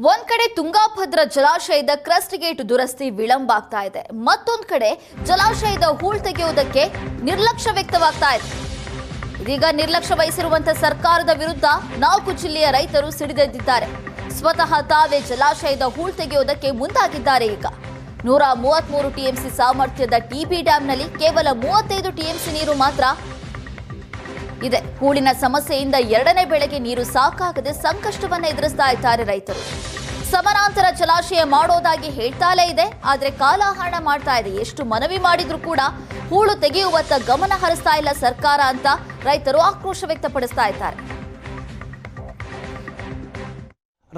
ಒಂದ್ ಕಡೆ ತುಂಗಾಭದ್ರಾ ಜಲಾಶಯದ ಕ್ರಸ್ಟ್ ಗೇಟ್ ದುರಸ್ತಿ ವಿಳಂಬ ಆಗ್ತಾ ಇದೆ. ಮತ್ತೊಂದು ಕಡೆ ಜಲಾಶಯದ ಹೂಳ್ ತೆಗೆಯುವುದಕ್ಕೆ ನಿರ್ಲಕ್ಷ್ಯ ವ್ಯಕ್ತವಾಗ್ತಾ ಇದೆ. ಇದೀಗ ನಿರ್ಲಕ್ಷ್ಯ ವಹಿಸಿರುವಂತಹ ಸರ್ಕಾರದ ವಿರುದ್ಧ 4 ಜಿಲ್ಲೆಯ ರೈತರು ಸಿಡಿದೆದ್ದಿದ್ದಾರೆ. ಸ್ವತಃ ತಾವೇ ಜಲಾಶಯದ ಹೂಳ್ ತೆಗೆಯುವುದಕ್ಕೆ ಮುಂದಾಗಿದ್ದಾರೆ. ಈಗ 133 ಟಿಎಂಸಿ ಸಾಮರ್ಥ್ಯದ ಟಿಬಿ ಡ್ಯಾಂನಲ್ಲಿ ಕೇವಲ 35 ಟಿಎಂಸಿ ನೀರು ಮಾತ್ರ ಇದೆ. ಹೂಳಿನ ಸಮಸ್ಯೆಯಿಂದ ಎರಡನೇ ಬೆಳೆಗೆ ನೀರು ಸಾಕಾಗದೆ ಸಂಕಷ್ಟವನ್ನು ಎದುರಿಸ್ತಾ ಇದ್ದಾರೆ ರೈತರು. ಸಮಾನಾಂತರ ಜಲಾಶಯ ಮಾಡೋದಾಗಿ ಹೇಳ್ತಾಲೇ ಇದೆ, ಆದರೆ ಕಾಲಹರಣ ಮಾಡ್ತಾ ಇದೆ. ಎಷ್ಟು ಮನವಿ ಮಾಡಿದ್ರೂ ಕೂಡ ಹೂಳು ತೆಗೆಯುವತ್ತ ಗಮನ ಹರಿಸ್ತಾ ಇಲ್ಲ ಸರ್ಕಾರ ಅಂತ ರೈತರು ಆಕ್ರೋಶ ವ್ಯಕ್ತಪಡಿಸ್ತಾ ಇದ್ದಾರೆ.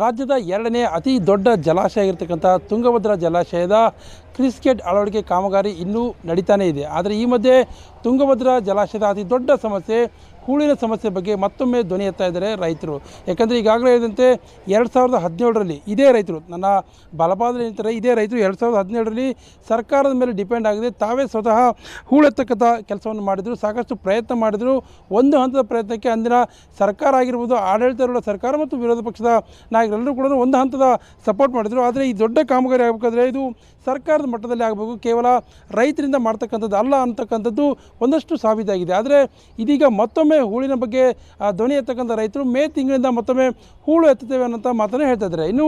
ರಾಜ್ಯದ ಎರಡನೇ ಅತಿ ದೊಡ್ಡ ಜಲಾಶಯ ಆಗಿರ್ತಕ್ಕಂಥ ತುಂಗಭದ್ರಾ ಜಲಾಶಯದ ಕ್ರಸ್ಟ್ ಗೇಟ್ ಅಳವಡಿಕೆ ಕಾಮಗಾರಿ ಇನ್ನೂ ನಡೀತಾನೇ ಇದೆ. ಆದರೆ ಈ ಮಧ್ಯೆ ತುಂಗಭದ್ರಾ ಜಲಾಶಯದ ಅತಿ ದೊಡ್ಡ ಸಮಸ್ಯೆ ಹೂಳಿನ ಸಮಸ್ಯೆ ಬಗ್ಗೆ ಮತ್ತೊಮ್ಮೆ ಧ್ವನಿ ಎತ್ತಾ ಇದ್ದಾರೆ ರೈತರು. ಯಾಕಂದರೆ ಈಗಾಗಲೇ ಹೇಳಿದಂತೆ 2017ರಲ್ಲಿ ಇದೇ ರೈತರು, ನನ್ನ ಬಲಪಾದಲ್ಲಿ ನಿಂತರೆ ಇದೇ ರೈತರು 2017ರಲ್ಲಿ ಸರ್ಕಾರದ ಮೇಲೆ ಡಿಪೆಂಡ್ ಆಗಿದೆ. ತಾವೇ ಸ್ವತಃ ಹೂಳೆತ್ತಕ್ಕಂಥ ಕೆಲಸವನ್ನು ಮಾಡಿದರು, ಸಾಕಷ್ಟು ಪ್ರಯತ್ನ ಮಾಡಿದರು. ಒಂದು ಹಂತದ ಪ್ರಯತ್ನಕ್ಕೆ ಅಂದಿನ ಸರ್ಕಾರ ಆಗಿರ್ಬೋದು, ಆಡಳಿತಾರೂಢ ಸರ್ಕಾರ ಮತ್ತು ವಿರೋಧ ಪಕ್ಷದ ನಾಯಕರೆಲ್ಲರೂ ಕೂಡ ಒಂದು ಹಂತದ ಸಪೋರ್ಟ್ ಮಾಡಿದರು. ಆದರೆ ಈ ದೊಡ್ಡ ಕಾಮಗಾರಿ ಆಗಬೇಕಾದ್ರೆ ಇದು ಸರ್ಕಾರದ ಮಟ್ಟದಲ್ಲಿ ಆಗಬೇಕು, ಕೇವಲ ರೈತರಿಂದ ಮಾಡ್ತಕ್ಕಂಥದ್ದು ಅಲ್ಲ ಅಂತಕ್ಕಂಥದ್ದು ಒಂದಷ್ಟು ಸಾಬೀತಾಗಿದೆ. ಆದರೆ ಇದೀಗ ಮತ್ತೊಮ್ಮೆ ಹೂಳಿನ ಬಗ್ಗೆ ಧ್ವನಿ ಎತ್ತಕ್ಕಂಥ ರೈತರು ಮೇ ತಿಂಗಳಿಂದ ಮತ್ತೊಮ್ಮೆ ಹೂಳು ಎತ್ತುತ್ತೇವೆ ಅನ್ನೋಂಥ ಮಾತನ್ನು ಹೇಳ್ತಾ ಇದ್ದಾರೆ. ಇನ್ನು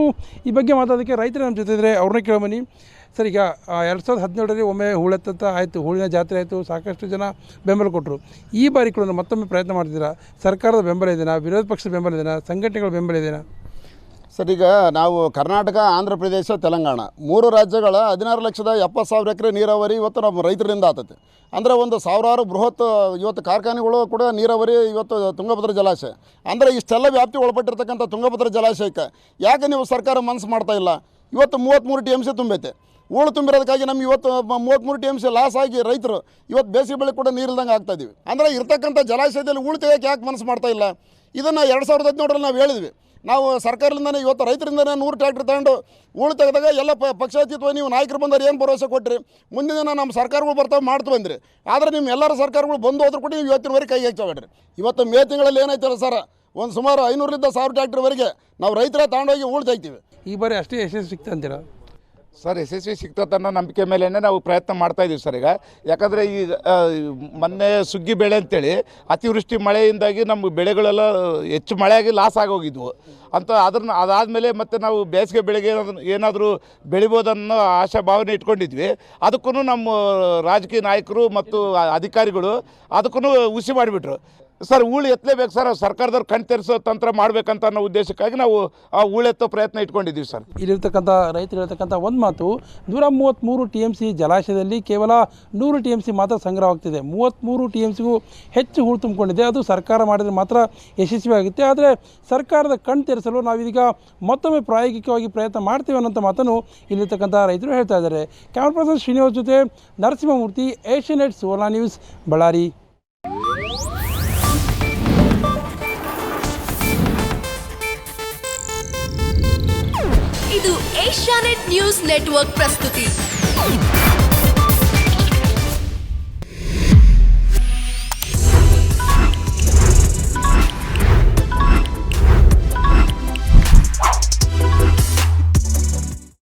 ಈ ಬಗ್ಗೆ ಮಾತಾಡೋದಕ್ಕೆ ರೈತರು ನಮ್ಮ ಜೊತೆ ಇದ್ದರೆ ಅವ್ರನ್ನ ಕೇಳಬನ್ನಿ. ಸರ್, ಈಗ 2017ರಲ್ಲಿ ಒಮ್ಮೆ ಹೂಳೆತ್ತ ಆಯಿತು, ಹೂಳಿನ ಜಾತ್ರೆ ಆಯಿತು, ಸಾಕಷ್ಟು ಜನ ಬೆಂಬಲ ಕೊಟ್ಟರು. ಈ ಬಾರಿ ಕೂಡ ಮತ್ತೊಮ್ಮೆ ಪ್ರಯತ್ನ ಮಾಡ್ತಿದ್ದೀರಾ? ಸರ್ಕಾರದ ಬೆಂಬಲ ಇದೆಯಾ, ವಿರೋಧ ಪಕ್ಷದ ಬೆಂಬಲ ಇದೆಯಾ, ಸಂಘಟನೆಗಳ ಬೆಂಬಲ ಇದೆಯಾ? ಸರ್, ಈಗ ನಾವು ಕರ್ನಾಟಕ, ಆಂಧ್ರ ಪ್ರದೇಶ, ತೆಲಂಗಾಣ 3 ರಾಜ್ಯಗಳ 16,70,000 ಎಕರೆ ನೀರಾವರಿ ಇವತ್ತು ನಮ್ಮ ರೈತರಿಂದ ಆಗ್ತೈತೆ. ಅಂದರೆ ಒಂದು ಸಾವಿರಾರು ಬೃಹತ್ ಇವತ್ತು ಕಾರ್ಖಾನೆಗಳು ಕೂಡ ನೀರಾವರಿ ಇವತ್ತು ತುಂಗಭದ್ರಾ ಜಲಾಶಯ. ಅಂದರೆ ಇಷ್ಟೆಲ್ಲ ವ್ಯಾಪ್ತಿ ಒಳಪಟ್ಟಿರ್ತಕ್ಕಂಥ ತುಂಗಭದ್ರಾ ಜಲಾಶಯಕ್ಕೆ ಯಾಕೆ ನೀವು ಸರ್ಕಾರ ಮನಸ್ಸು ಮಾಡ್ತಾ ಇಲ್ಲ? ಇವತ್ತು 33 TMC ತುಂಬೈತೆ. ಹೂಳು ತುಂಬಿರೋದಕ್ಕಾಗಿ ನಮ್ಗೆ ಇವತ್ತು 33 TMC ಲಾಸ್ ಆಗಿ ರೈತರು ಇವತ್ತು ಬೇಸಿಗೆ ಬೆಳೆ ಕೂಡ ನೀರಿಲ್ದಂಗೆ ಆಗ್ತಾಯಿದ್ದೀವಿ. ಅಂದರೆ ಇರ್ತಕ್ಕಂಥ ಜಲಾಶಯದಲ್ಲಿ ಹೂಳು ತೆಗೆಯೋಕ್ಕೆ ಯಾಕೆ ಮನಸ್ಸು ಮಾಡ್ತಾ ಇಲ್ಲ? ಇದನ್ನು 2017ರಲ್ಲಿ ನಾವು ಹೇಳಿದ್ವಿ. ನಾವು ಸರ್ಕಾರದಿಂದನೇ ಇವತ್ತು ರೈತರಿಂದನೇ 100 ಟ್ರ್ಯಾಕ್ಟರ್ ತಗೊಂಡು ಹೂಳು ತೆಗೆದಾಗ ಎಲ್ಲ ಪಕ್ಷಾತೀತವಾಗಿ ನೀವು ನಾಯಕರು ಬಂದವರು ಏನು ಭರವಸೆ ಕೊಟ್ಟರೆ ಮುಂದಿನ ದಿನ ನಮ್ಮ ಸರ್ಕಾರಗಳು ಬರ್ತಾವೆ ಮಾಡ್ತು ಬಂದ್ರಿ. ಆದರೆ ನಿಮ್ಮ ಎಲ್ಲರ ಸರ್ಕಾರಗಳು ಬಂದು ಹೋದ್ರೂ ಕೂಡ ನೀವು ಇವತ್ತಿನವರೆಗೆ ಕೈ ಹೆಚ್ಚಬೇಡ್ರಿ. ಇವತ್ತು ಮೇ ತಿಂಗಳಲ್ಲಿ ಏನಾಯ್ತಲ್ಲ ಸರ್, ಒಂದು ಸುಮಾರು 500ರಿಂದ 1000 ಟ್ರ್ಯಾಕ್ಟರ್ವರೆಗೆ ನಾವು ರೈತರ ತಗೊಂಡೋಗಿ ಹೂಳು ತೆಗಿತೀವಿ. ಈ ಬಾರಿ ಅಷ್ಟೇ ಯಶಸ್ಸು ಸಿಗ್ತಾ ಅಂತೀರಾ? ಸರ್, ಯಶಸ್ವಿ ಸಿಗ್ತದನ್ನೋ ನಂಬಿಕೆ ಮೇಲೇ ನಾವು ಪ್ರಯತ್ನ ಮಾಡ್ತಾಯಿದ್ದೀವಿ ಸರ್. ಈಗ ಯಾಕಂದರೆ ಈಗ ಮೊನ್ನೆ ಸುಗ್ಗಿ ಬೆಳೆ ಅಂತೇಳಿ ಅತಿವೃಷ್ಟಿ ಮಳೆಯಿಂದಾಗಿ ನಮ್ಮ ಬೆಳೆಗಳೆಲ್ಲ ಹೆಚ್ಚು ಮಳೆಯಾಗಿ ಲಾಸ್ ಆಗೋಗಿದ್ವು ಅಂತ. ಅದಾದಮೇಲೆ ಮತ್ತೆ ನಾವು ಬೇಸಿಗೆ ಬೆಳೆಗೆ ಏನಾದರೂ ಬೆಳಿಬೋದನ್ನೋ ಆಶಾ ಭಾವನೆ ಇಟ್ಕೊಂಡಿದ್ವಿ. ಅದಕ್ಕೂ ನಮ್ಮ ರಾಜಕೀಯ ನಾಯಕರು ಮತ್ತು ಅಧಿಕಾರಿಗಳು ಅದಕ್ಕೂ ಹುಸಿ ಮಾಡಿಬಿಟ್ರು. ಸರ್, ಹೂಳು ಎತ್ತಲೇಬೇಕು ಸರ್, ಸರ್ಕಾರದವ್ರು ಕಣ್ ತೆರೆಸೋ ತಂತ್ರ ಮಾಡಬೇಕಂತ ಅನ್ನೋ ಉದ್ದೇಶಕ್ಕಾಗಿ ನಾವು ಆ ಹೂಳೆತ್ತೋ ಪ್ರಯತ್ನ ಇಟ್ಕೊಂಡಿದ್ದೀವಿ ಸರ್. ಇಲ್ಲಿರ್ತಕ್ಕಂಥ ರೈತರು ಹೇಳ್ತಕ್ಕಂಥ ಒಂದು ಮಾತು, 133 TMC ಜಲಾಶಯದಲ್ಲಿ ಕೇವಲ 100 TMC ಮಾತ್ರ ಸಂಗ್ರಹವಾಗ್ತಿದೆ. 33 TMCಗೂ ಹೆಚ್ಚು ಹೂಳು ತುಂಬಿಕೊಂಡಿದೆ. ಅದು ಸರ್ಕಾರ ಮಾಡಿದರೆ ಮಾತ್ರ ಯಶಸ್ವಿಯಾಗುತ್ತೆ. ಆದರೆ ಸರ್ಕಾರದ ಕಣ್ ತೆರೆಸಲು ನಾವೀಗ ಮತ್ತೊಮ್ಮೆ ಪ್ರಾಯೋಗಿಕವಾಗಿ ಪ್ರಯತ್ನ ಮಾಡ್ತೀವಿ ಅನ್ನೋಂಥ ಮಾತನ್ನು ಇಲ್ಲಿರ್ತಕ್ಕಂಥ ರೈತರು ಹೇಳ್ತಾ ಇದ್ದಾರೆ. ಕ್ಯಾಮರಾ ಪರ್ಸನ್ ಶ್ರೀನಿವಾಸ್ ಜೊತೆ ನರಸಿಂಹಮೂರ್ತಿ, ಏಷ್ಯಾನೆಟ್ ಸುವರ್ಣ ನ್ಯೂಸ್, ಬಳ್ಳಾರಿ. ಇದು ಏಷ್ಯಾನೆಟ್ ನ್ಯೂಸ್ ನೆಟ್ವರ್ಕ್ ಪ್ರಸ್ತುತಿ.